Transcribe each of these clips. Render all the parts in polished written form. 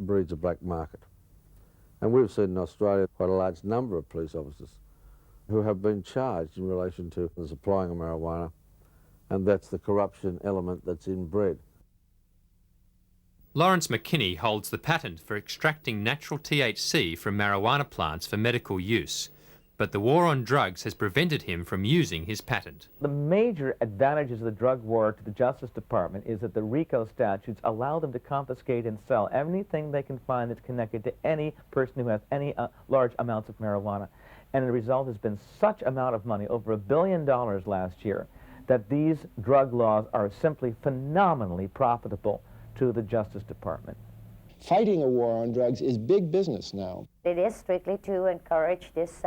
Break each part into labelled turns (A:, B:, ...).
A: breeds a black market. And we've seen in Australia quite a large number of police officers who have been charged in relation to the supplying of marijuana, and that's the corruption element that's inbred.
B: Lawrence McKinney holds the patent for extracting natural THC from marijuana plants for medical use, but the war on drugs has prevented him from using his patent.
C: The major advantages of the drug war to the Justice Department is that the RICO statutes allow them to confiscate and sell anything they can find that's connected to any person who has any large amounts of marijuana. And the result has been such amount of money, over $1 billion last year, that these drug laws are simply phenomenally profitable to the Justice Department.
D: Fighting a war on drugs is big business now.
E: It is strictly to encourage this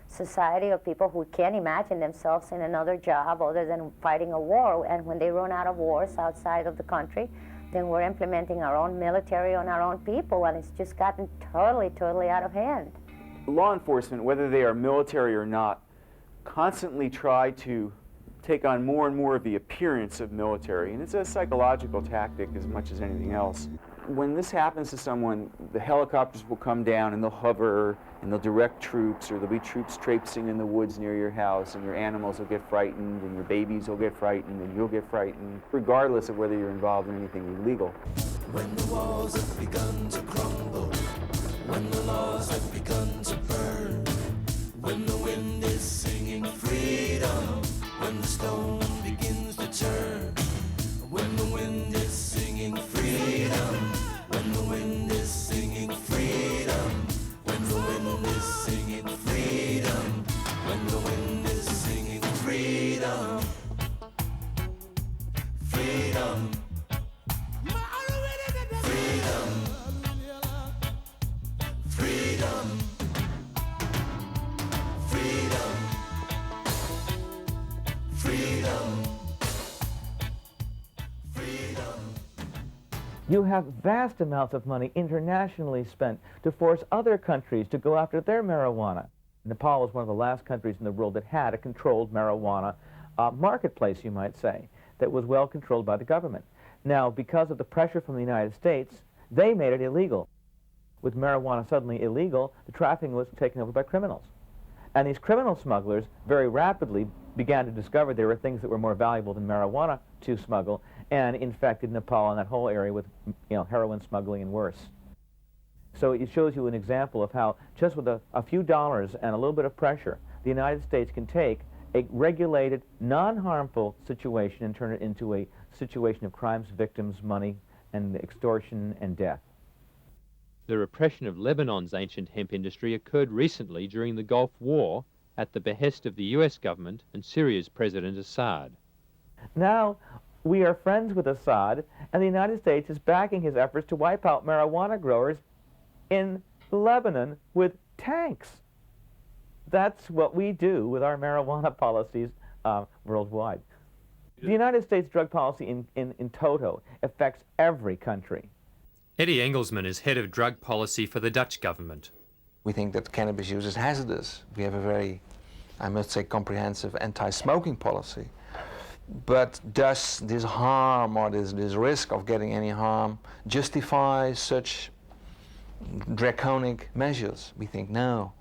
E: society of people who can't imagine themselves in another job other than fighting a war, and when they run out of wars outside of the country, then we're implementing our own military on our own people, and it's just gotten totally out of hand.
F: Law enforcement, whether they are military or not, constantly try to take on more and more of the appearance of military, and it's a psychological tactic as much as anything else. When this happens to someone, the helicopters will come down and they'll hover and they'll direct troops, or there'll be troops traipsing in the woods near your house, and your animals will get frightened, and your babies will get frightened, and you'll get frightened, regardless of whether you're involved in anything illegal.
G: When the walls have begun to crumble, when the laws have begun to burn, when the wind is singing freedom, when the stone begins to turn, when the wind is singing freedom, when the wind is singing freedom, when the wind is singing freedom, when the wind is singing freedom, freedom.
C: You have vast amounts of money internationally spent to force other countries to go after their marijuana. Nepal was one of the last countries in the world that had a controlled marijuana marketplace, you might say, that was well controlled by the government. Now, because of the pressure from the United States, they made it illegal. With marijuana suddenly illegal, the trafficking was taken over by criminals. And these criminal smugglers very rapidly began to discover there were things that were more valuable than marijuana to smuggle, and infected Nepal and that whole area with heroin smuggling and worse. So it shows you an example of how just with a few dollars and a little bit of pressure, the United States can take a regulated, non-harmful situation and turn it into a situation of crimes, victims, money, and extortion and death.
B: The repression of Lebanon's ancient hemp industry occurred recently during the Gulf War at the behest of the US government and Syria's President Assad.
C: Now, we are friends with Assad, and the United States is backing his efforts to wipe out marijuana growers in Lebanon with tanks. That's what we do with our marijuana policies worldwide. The United States drug policy in toto affects every country.
B: Eddie Engelsman is head of drug policy for the Dutch government.
H: We think that cannabis use is hazardous. We have a very, I must say, comprehensive anti-smoking policy. But does this harm or this risk of getting any harm justify such draconic measures? We think no.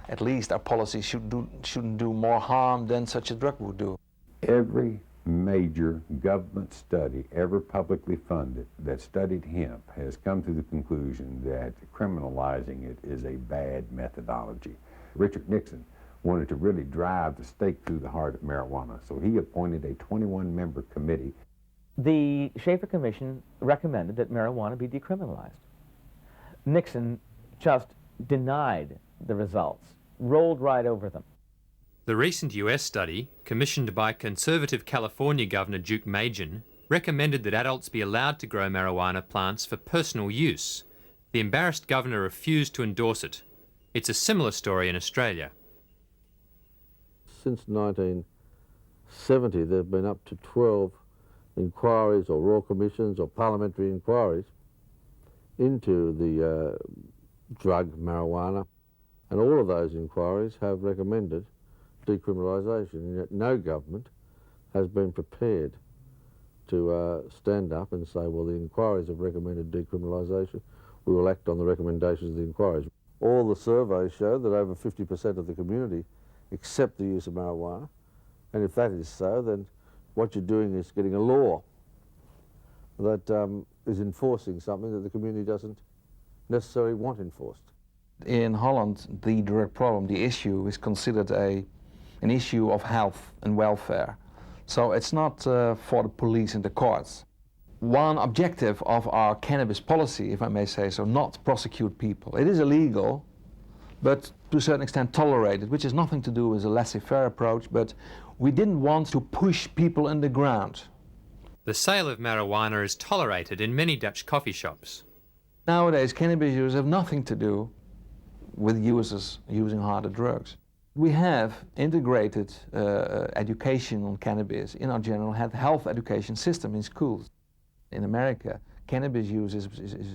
H: At least our policy shouldn't do more harm than such a drug would do.
I: Every major government study ever publicly funded that studied hemp has come to the conclusion that criminalizing it is a bad methodology. Richard Nixon wanted to really drive the stake through the heart of marijuana, so he appointed a 21-member committee.
C: The Schaefer Commission recommended that marijuana be decriminalized. Nixon just denied the results, rolled right over them.
B: The recent US study, commissioned by conservative California Governor Duke Majan, recommended that adults be allowed to grow marijuana plants for personal use. The embarrassed governor refused to endorse it. It's a similar story in Australia.
A: Since 1970, there have been up to 12 inquiries or royal commissions or parliamentary inquiries into the drug marijuana, and all of those inquiries have recommended decriminalisation, and yet no government has been prepared to stand up and say, well, the inquiries have recommended decriminalisation. we will act on the recommendations of the inquiries. All the surveys show that over 50% of the community accept the use of marijuana, and if that is so, then what you're doing is getting a law that is enforcing something that the community doesn't necessarily want enforced.
H: In Holland, the drug problem, the issue, is considered an issue of health and welfare. So it's not for the police and the courts. One objective of our cannabis policy, if I may say so, not prosecute people. It is illegal, but to a certain extent tolerated, which has nothing to do with a laissez-faire approach, but we didn't want to push people underground.
B: The sale of marijuana is tolerated in many Dutch coffee shops.
H: Nowadays, cannabis users have nothing to do with users using harder drugs. We have integrated education on cannabis in our general health education system in schools. In America, cannabis use is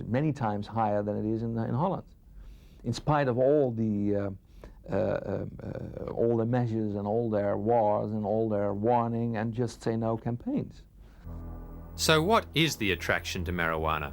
H: many times higher than it is in Holland, in spite of all the measures and all their wars and all their warning and just say no campaigns.
B: So what is the attraction to marijuana?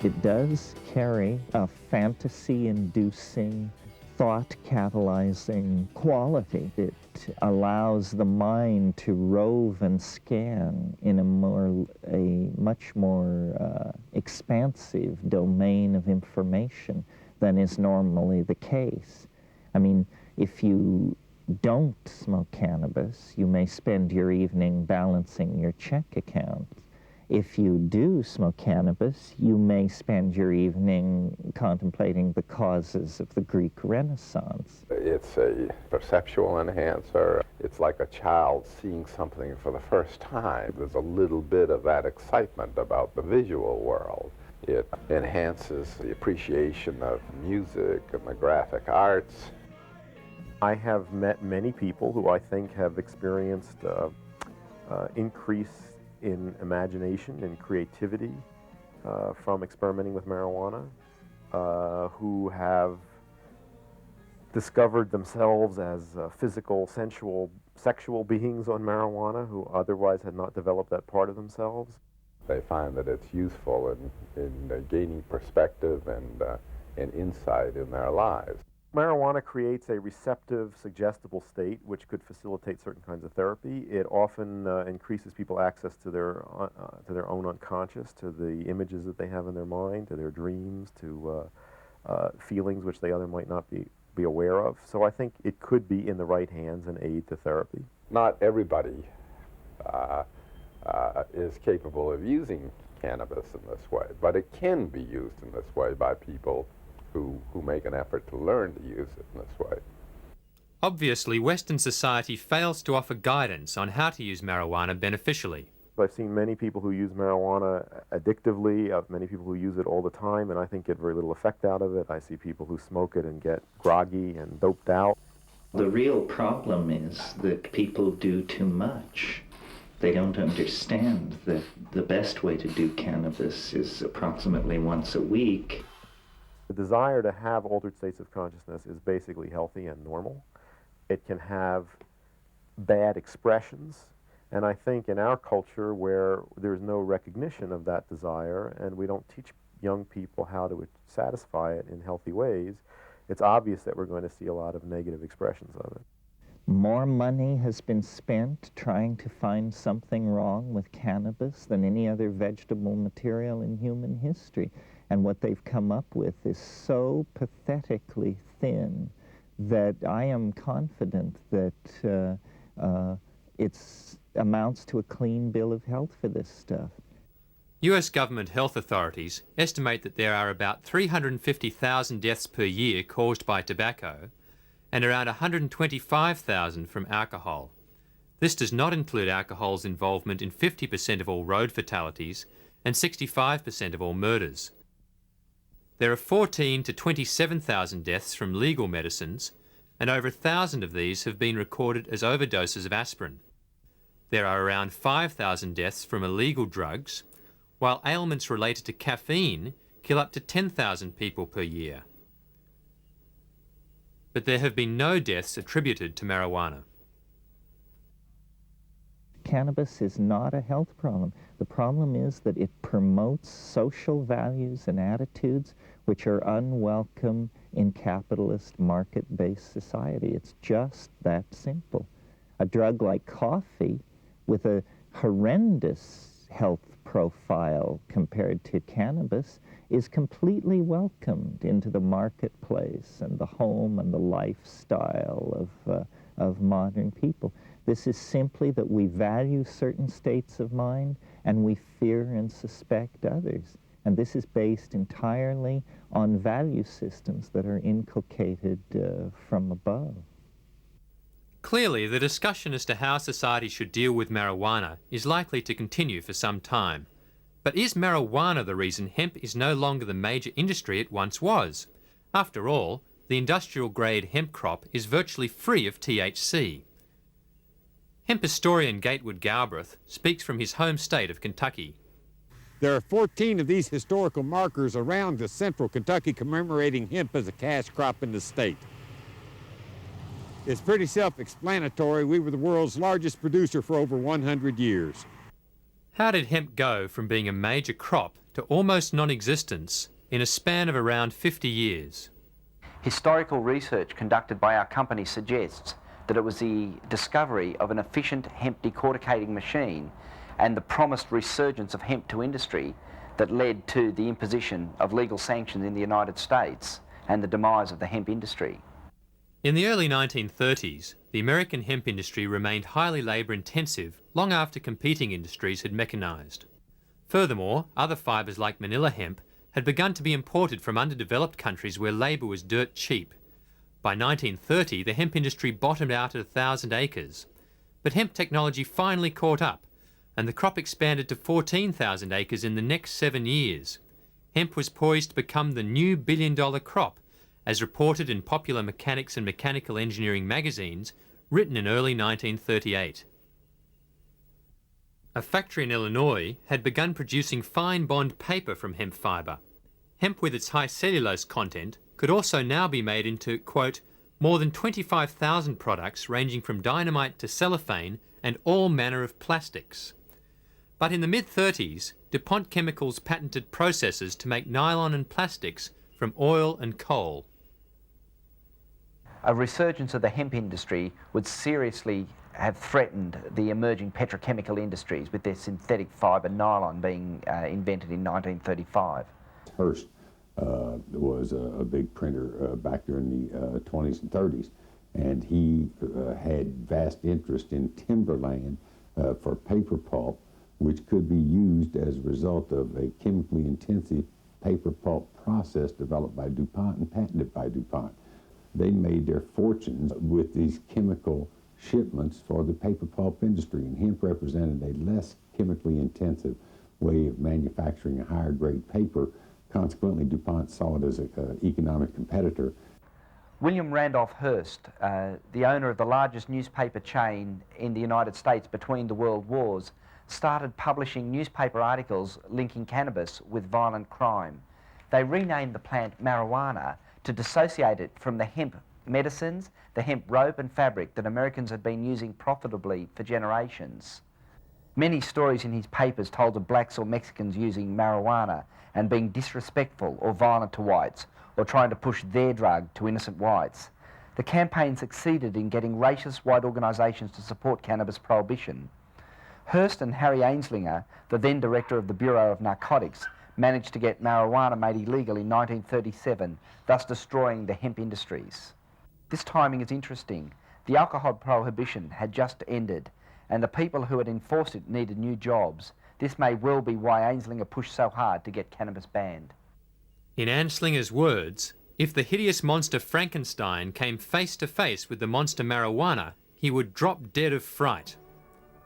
J: It does carry a fantasy-inducing, thought-catalyzing quality. It allows the mind to rove and scan in a much more expansive domain of information than is normally the case. I mean, if you don't smoke cannabis, you may spend your evening balancing your check account. If you do smoke cannabis, you may spend your evening contemplating the causes of the Greek Renaissance.
K: It's a perceptual enhancer. It's like a child seeing something for the first time. There's a little bit of that excitement about the visual world. It enhances the appreciation of music and the graphic arts.
L: I have met many people who I think have experienced increase in imagination and creativity from experimenting with marijuana, who have discovered themselves as physical, sensual, sexual beings on marijuana who otherwise had not developed that part of themselves.
K: They find that it's useful in gaining perspective and insight in their lives.
L: Marijuana creates a receptive, suggestible state which could facilitate certain kinds of therapy. It often increases people's access to their own unconscious, to the images that they have in their mind, to their dreams, to feelings which they otherwise might not be aware of. So I think it could be in the right hands an aid to therapy.
K: Not everybody is capable of using cannabis in this way, but it can be used in this way by people who make an effort to learn to use it in this way.
B: Obviously, Western society fails to offer guidance on how to use marijuana beneficially.
L: I've seen many people who use marijuana addictively, many people who use it all the time, and I think get very little effect out of it. I see people who smoke it and get groggy and doped out.
J: The real problem is that people do too much. They don't understand that the best way to do cannabis is approximately once a week.
L: The desire to have altered states of consciousness is basically healthy and normal. It can have bad expressions, and I think in our culture where there's no recognition of that desire and we don't teach young people how to satisfy it in healthy ways, it's obvious that we're going to see a lot of negative expressions of it.
J: More money has been spent trying to find something wrong with cannabis than any other vegetable material in human history. And what they've come up with is so pathetically thin that I am confident that it amounts to a clean bill of health for this stuff.
B: US government health authorities estimate that there are about 350,000 deaths per year caused by tobacco and around 125,000 from alcohol. This does not include alcohol's involvement in 50% of all road fatalities and 65% of all murders. There are 14 to 27,000 deaths from legal medicines, and over 1,000 of these have been recorded as overdoses of aspirin. There are around 5,000 deaths from illegal drugs, while ailments related to caffeine kill up to 10,000 people per year. But there have been no deaths attributed to marijuana.
J: Cannabis is not a health problem. The problem is that it promotes social values and attitudes which are unwelcome in capitalist market-based society. It's just that simple. A drug like coffee with a horrendous health profile compared to cannabis is completely welcomed into the marketplace and the home and the lifestyle of modern people. This is simply that we value certain states of mind and we fear and suspect others. And this is based entirely on value systems that are inculcated from above.
B: Clearly, the discussion as to how society should deal with marijuana is likely to continue for some time. But is marijuana the reason hemp is no longer the major industry it once was? After all, the industrial-grade hemp crop is virtually free of THC. Hemp historian Gatewood Galbraith speaks from his home state of Kentucky.
M: There are 14 of these historical markers around the central Kentucky commemorating hemp as a cash crop in the state. It's pretty self-explanatory. We were the world's largest producer for over 100 years.
B: How did hemp go from being a major crop to almost non-existence in a span of around 50 years?
N: Historical research conducted by our company suggests that it was the discovery of an efficient hemp decorticating machine and the promised resurgence of hemp to industry that led to the imposition of legal sanctions in the United States and the demise of the hemp industry.
B: In the early 1930s, the American hemp industry remained highly labour-intensive long after competing industries had mechanised. Furthermore, other fibres like manila hemp had begun to be imported from underdeveloped countries where labour was dirt cheap. By 1930, the hemp industry bottomed out at 1,000 acres. But hemp technology finally caught up, and the crop expanded to 14,000 acres in the next 7 years. Hemp was poised to become the new billion-dollar crop, as reported in Popular Mechanics and Mechanical Engineering magazines, written in early 1938. A factory in Illinois had begun producing fine bond paper from hemp fibre. Hemp with its high cellulose content could also now be made into, quote, more than 25,000 products ranging from dynamite to cellophane and all manner of plastics. But in the mid-30s, DuPont Chemicals patented processes to make nylon and plastics from oil and coal.
N: A resurgence of the hemp industry would seriously have threatened the emerging petrochemical industries, with their synthetic fibre nylon being invented in 1935.
I: Hearst was a big printer back during the 20s and 30s, and he had vast interest in timberland for paper pulp, which could be used as a result of a chemically intensive paper pulp process developed by DuPont and patented by DuPont. They made their fortunes with these chemical shipments for the paper pulp industry, and hemp represented a less chemically intensive way of manufacturing a higher grade paper. Consequently, DuPont saw it as an economic competitor.
N: William Randolph Hearst, the owner of the largest newspaper chain in the United States between the world wars, started publishing newspaper articles linking cannabis with violent crime. They renamed the plant marijuana to dissociate it from the hemp medicines, the hemp rope and fabric that Americans had been using profitably for generations. Many stories in his papers told of blacks or Mexicans using marijuana and being disrespectful or violent to whites, or trying to push their drug to innocent whites. The campaign succeeded in getting racist white organisations to support cannabis prohibition. Hearst and Harry Anslinger, the then director of the Bureau of Narcotics, managed to get marijuana made illegal in 1937, thus destroying the hemp industries. This timing is interesting. The alcohol prohibition had just ended, and the people who had enforced it needed new jobs. This may well be why Anslinger pushed so hard to get cannabis banned.
B: In Anslinger's words, if the hideous monster Frankenstein came face to face with the monster marijuana, he would drop dead of fright.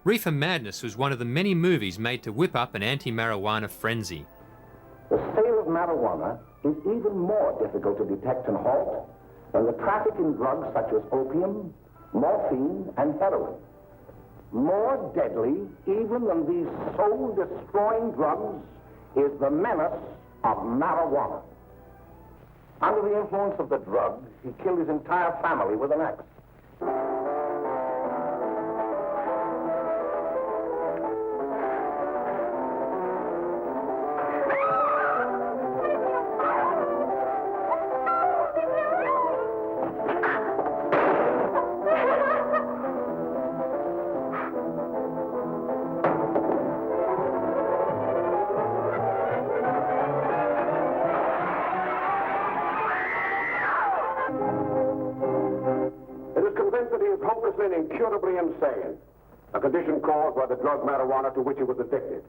B: Reefer Madness was one of the many movies made to whip up an anti-marijuana frenzy.
O: The sale of marijuana is even more difficult to detect and halt than the traffic in drugs such as opium, morphine, and heroin. More deadly even than these soul-destroying drugs is the menace of marijuana. Under the influence of the drug, he killed his entire family with an axe. Hopelessly and incurably insane, a condition caused by the drug marijuana to which he was addicted.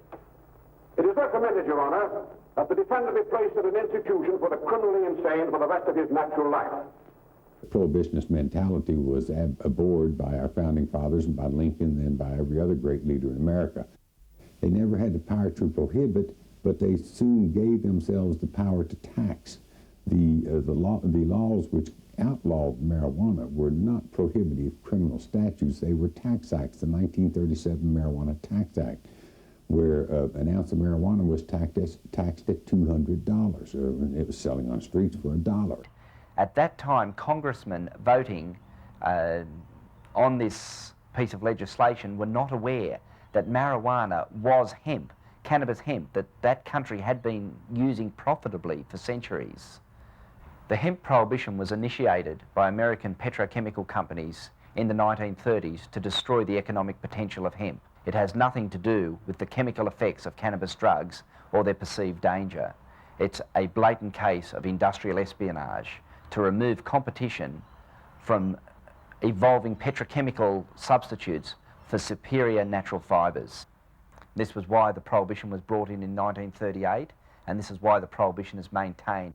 O: It is recommended, Your Honor, that the defendant be placed in an institution for the criminally insane for the rest of his natural life.
I: The prohibitionist mentality was abhorred by our founding fathers and by Lincoln and by every other great leader in America. They never had the power to prohibit, but they soon gave themselves the power to tax. The laws which outlawed marijuana were not prohibitive criminal statutes, they were tax acts. The 1937 Marijuana Tax Act, where an ounce of marijuana was taxed at $200, and it was selling on streets for $1.
N: At that time, congressmen voting on this piece of legislation were not aware that marijuana was hemp, cannabis hemp, that country had been using profitably for centuries. The hemp prohibition was initiated by American petrochemical companies in the 1930s to destroy the economic potential of hemp. It has nothing to do with the chemical effects of cannabis drugs or their perceived danger. It's a blatant case of industrial espionage to remove competition from evolving petrochemical substitutes for superior natural fibres. This was why the prohibition was brought in 1938, and this is why the prohibition is maintained.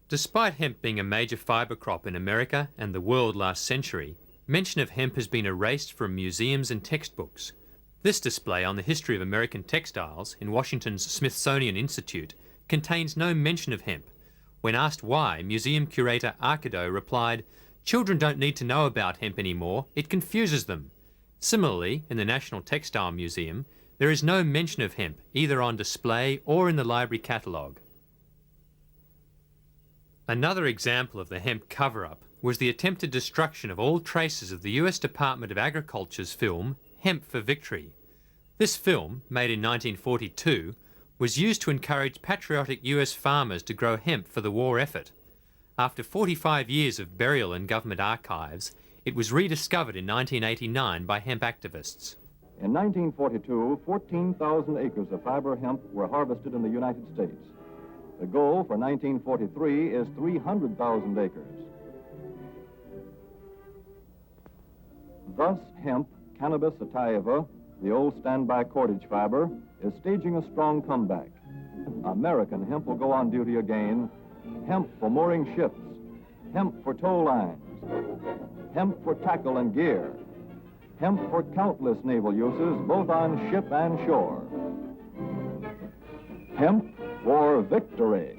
B: Despite hemp being a major fibre crop in America and the world last century, mention of hemp has been erased from museums and textbooks. This display on the history of American textiles in Washington's Smithsonian Institute contains no mention of hemp. When asked why, museum curator Arkido replied, "Children don't need to know about hemp anymore, it confuses them." Similarly, in the National Textile Museum, there is no mention of hemp, either on display or in the library catalogue. Another example of the hemp cover-up was the attempted destruction of all traces of the US Department of Agriculture's film, Hemp for Victory. This film, made in 1942, was used to encourage patriotic US farmers to grow hemp for the war effort. After 45 years of burial in government archives, it was rediscovered in 1989 by hemp activists.
P: In 1942, 14,000 acres of fiber hemp were harvested in the United States. The goal for 1943 is 300,000 acres. Thus, hemp, Cannabis sativa, the old standby cordage fiber, is staging a strong comeback. American hemp will go on duty again. Hemp for mooring ships. Hemp for tow lines. Hemp for tackle and gear. Hemp for countless naval uses, both on ship and shore. Hemp for victory.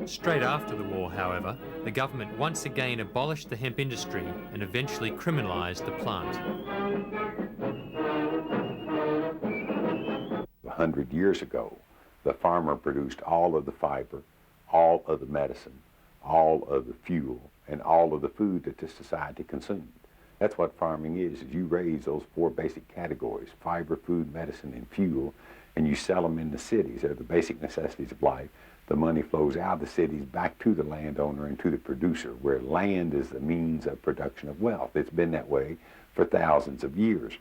B: Straight after the war, however, the government once again abolished the hemp industry and eventually criminalised the plant.
I: 100 years ago, the farmer produced all of the fiber, all of the medicine, all of the fuel, and all of the food that this society consumed. That's what farming is you raise those 4 basic categories: fiber, food, medicine, and fuel, and you sell them in the cities. They're the basic necessities of life. The money flows out of the cities back to the landowner and to the producer, where land is the means of production of wealth. It's been that way for thousands of years.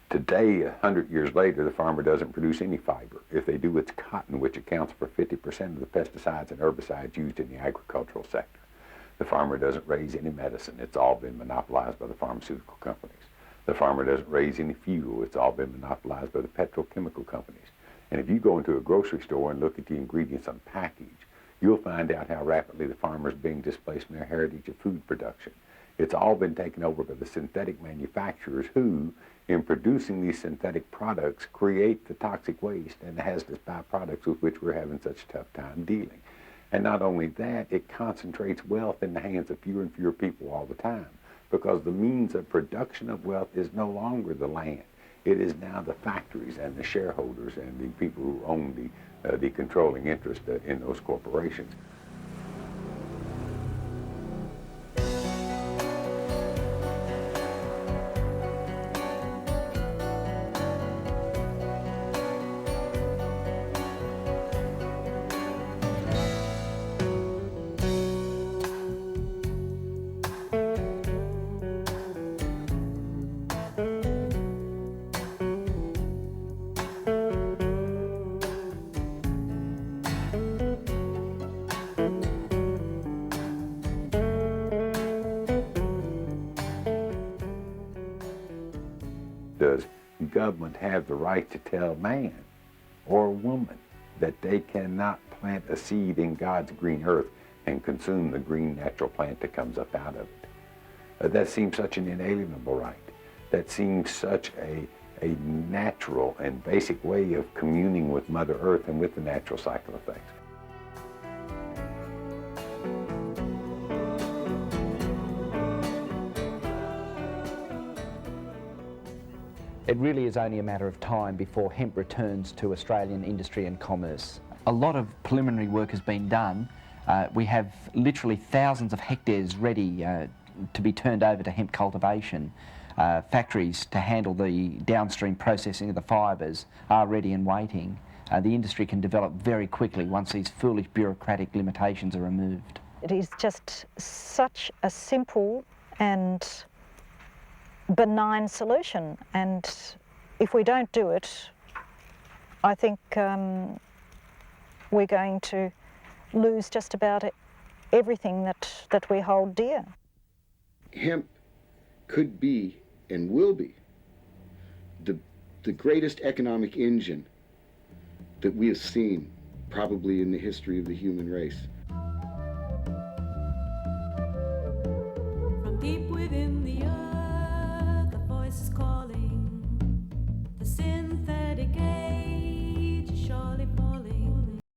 I: Today, 100 years later, the farmer doesn't produce any fiber. If they do, it's cotton, which accounts for 50% of the pesticides and herbicides used in the agricultural sector. The farmer doesn't raise any medicine. It's all been monopolized by the pharmaceutical companies. The farmer doesn't raise any fuel. It's all been monopolized by the petrochemical companies. And if you go into a grocery store and look at the ingredients on the package, you'll find out how rapidly the farmer is being displaced from their heritage of food production. It's all been taken over by the synthetic manufacturers who, in producing these synthetic products, create the toxic waste and the hazardous byproducts with which we're having such a tough time dealing. And not only that, it concentrates wealth in the hands of fewer and fewer people all the time, because the means of production of wealth is no longer the land. It is now the factories and the shareholders and the people who own the controlling interest in those corporations. Does government have the right to tell man or woman that they cannot plant a seed in God's green earth and consume the green natural plant that comes up out of it? That seems such an inalienable right. That seems such a natural and basic way of communing with Mother Earth and with the natural cycle of things.
N: It really is only a matter of time before hemp returns to Australian industry and commerce. A lot of preliminary work has been done. We have literally thousands of hectares ready to be turned over to hemp cultivation. Factories to handle the downstream processing of the fibres are ready and waiting. The industry can develop very quickly once these foolish bureaucratic limitations are removed.
Q: It is just such a simple and benign solution, and if we don't do it, I think we're going to lose just about everything that we hold dear.
R: Hemp could be and will be the greatest economic engine that we have seen probably in the history of the human race.